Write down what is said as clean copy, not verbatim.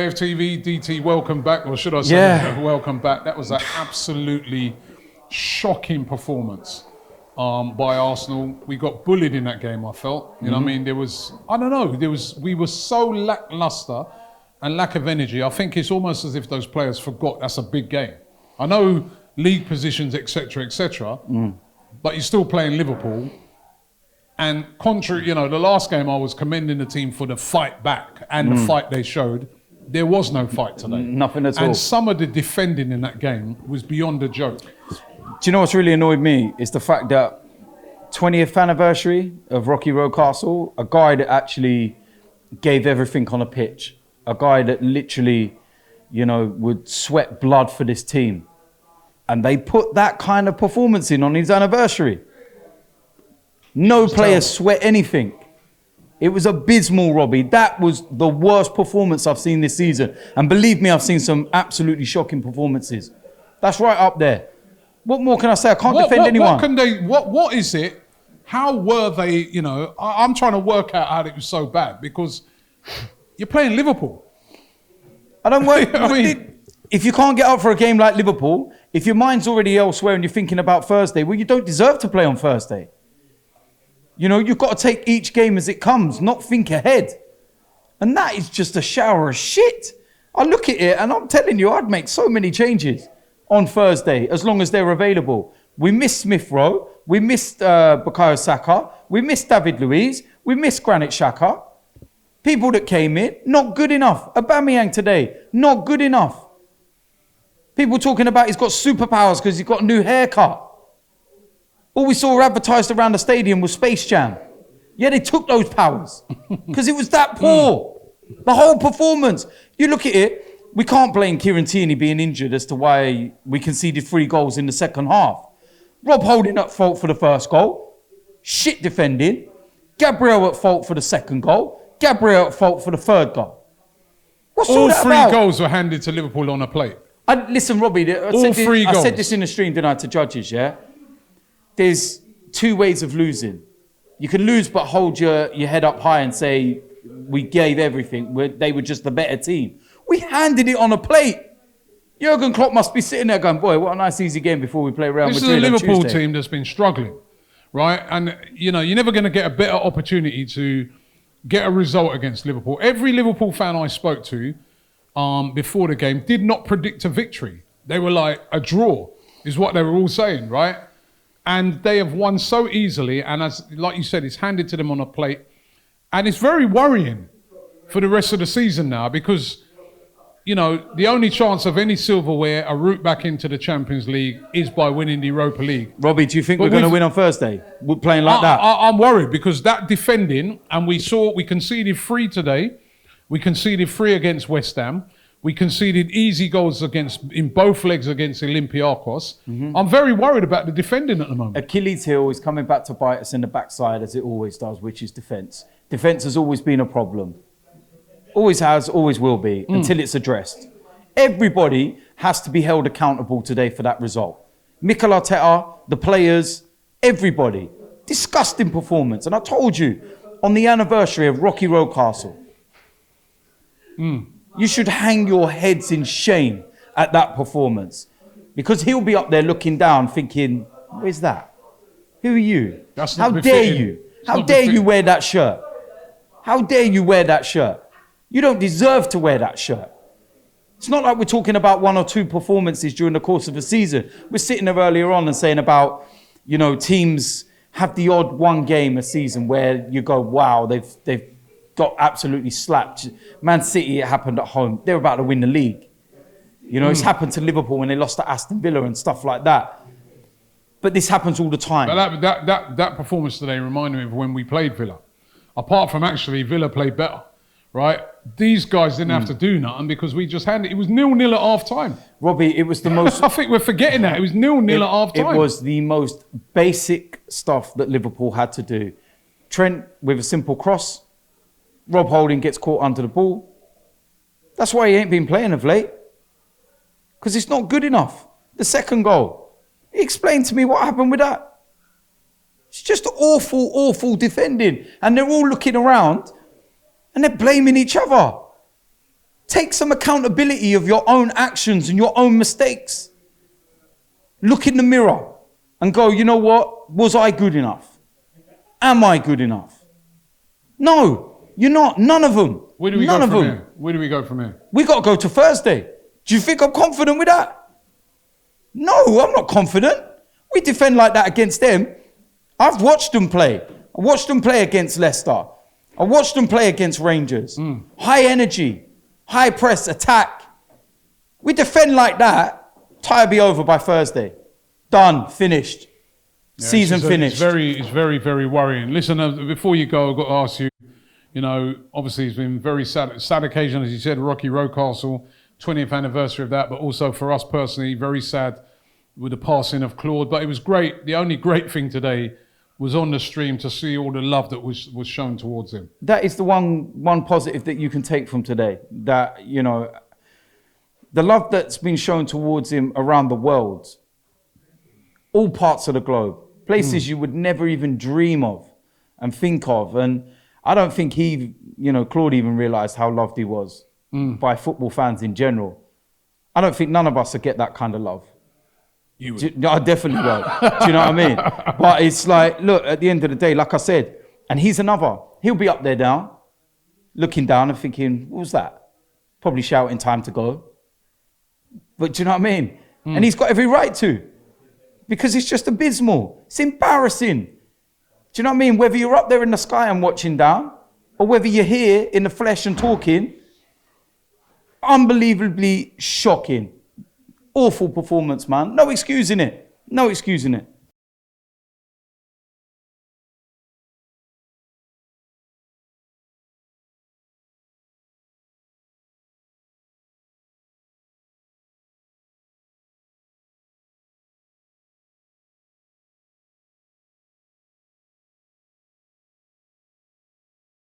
AFTV, DT, welcome back, or should I say welcome back. That was an absolutely shocking performance by Arsenal. We got bullied in that game, I felt. You know what I mean? We were so lackluster and lack of energy. I think it's almost as if those players forgot that's a big game. I know league positions, etc., but you're still playing Liverpool. And contrary, the last game I was commending the team for the fight back and the fight they showed. There was no fight today. Nothing at all. And some of the defending in that game was beyond a joke. Do you know what's really annoyed me? Is the fact that 20th anniversary of Rocastle, a guy that actually gave everything on a pitch, a guy that literally, would sweat blood for this team. And they put that kind of performance in on his anniversary. No player sweat anything. It was abysmal, Robbie. That was the worst performance I've seen this season. And believe me, I've seen some absolutely shocking performances. That's right up there. What more can I say? I can't defend anyone. What is it? How were they, I'm trying to work out how it was so bad because you're playing Liverpool. If you can't get up for a game like Liverpool, if your mind's already elsewhere and you're thinking about Thursday, well, you don't deserve to play on Thursday. You've got to take each game as it comes, not think ahead. And that is just a shower of shit. I look at it and I'm telling you, I'd make so many changes on Thursday as long as they're available. We missed Smith Rowe. We missed Bukayo Saka. We missed David Luiz. We missed Granit Xhaka. People that came in, not good enough. Aubameyang today, not good enough. People talking about he's got superpowers because he's got a new haircut. All we saw advertised around the stadium was Space Jam. Yeah, they took those powers because it was that poor. The whole performance. You look at it, we can't blame Kieran Tierney being injured as to why we conceded 3 goals in the second half. Rob Holding at fault for the first goal. Shit defending. Gabriel at fault for the second goal. Gabriel at fault for the third goal. What's all that about? 3 goals were handed to Liverpool on a plate. Listen, Robbie, I said this in the stream, didn't I, to judges, yeah? There's 2 ways of losing. You can lose but hold your head up high and say, we gave everything. They were just the better team. We handed it on a plate. Jurgen Klopp must be sitting there going, boy, what a nice easy game before we play Real Madrid. This is a Liverpool team that's been struggling, right? And, you're never going to get a better opportunity to get a result against Liverpool. Every Liverpool fan I spoke to before the game did not predict a victory. They were like, a draw is what they were all saying, right? And they have won so easily, and like you said, it's handed to them on a plate. And it's very worrying for the rest of the season now because, the only chance of any silverware, a route back into the Champions League, is by winning the Europa League. Robbie, do you think we're going to win on Thursday? We're playing like that? I'm worried because that defending, and we conceded 3 today. We conceded 3 against West Ham. We conceded easy goals in both legs against Olympiacos. I'm very worried about the defending at the moment. Achilles' heel is coming back to bite us in the backside as it always does, which is defence. Defence has always been a problem. Always has, always will be, until it's addressed. Everybody has to be held accountable today for that result. Mikel Arteta, the players, everybody. Disgusting performance. And I told you, on the anniversary of Rocky Rocastle, you should hang your heads in shame at that performance. Because he'll be up there looking down thinking, where's that? Who are you? How dare you? How dare you wear that shirt? How dare you wear that shirt? You don't deserve to wear that shirt. It's not like we're talking about 1 or 2 performances during the course of a season. We're sitting there earlier on and saying about, teams have the odd 1 game a season where you go, wow, they've got absolutely slapped. Man City, it happened at home. They're about to win the league. It's happened to Liverpool when they lost to Aston Villa and stuff like that. But this happens all the time. But that performance today reminded me of when we played Villa. Apart from actually Villa played better, right? These guys didn't have to do nothing because we just handed it. It was 0-0 at half time. Robbie, it was the most... I think we're forgetting that. It was 0-0 at half time. It was the most basic stuff that Liverpool had to do. Trent with a simple cross. Rob Holding gets caught under the ball. That's why he ain't been playing of late. Because it's not good enough. The second goal. He explained to me what happened with that. It's just awful, awful defending. And they're all looking around and they're blaming each other. Take some accountability of your own actions and your own mistakes. Look in the mirror and go, you know what? Was I good enough? Am I good enough? No, you're not. None of them. Where do we go from here? Where do we go from here? We got to go to Thursday. Do you think I'm confident with that? No, I'm not confident. We defend like that against them. I've watched them play. I watched them play against Leicester. I watched them play against Rangers. High energy, high press, attack. We defend like that, tie will be over by Thursday. Done, finished. Yeah, season finished. It's very, very worrying. Listen, before you go, I've got to ask you, you know, obviously it's been very sad occasion, as you said, Rocastle, 20th anniversary of that, but also for us personally, very sad with the passing of Claude. But it was great. The only great thing today was on the stream to see all the love that was shown towards him. That is the one positive that you can take from today. That, you know, the love that's been shown towards him around the world, all parts of the globe, places you would never even dream of and think of. And I don't think Claude even realised how loved he was by football fans in general. I don't think none of us would get that kind of love. I definitely won't. Do you know what I mean? But it's like, look, at the end of the day, like I said, and he's another. He'll be up there now, looking down and thinking, what was that? Probably shouting time to go. But do you know what I mean? And he's got every right to. Because it's just abysmal. It's embarrassing. Do you know what I mean? Whether you're up there in the sky and watching down, or whether you're here in the flesh and talking, unbelievably shocking. Awful performance, man. No excusing it. No excusing it.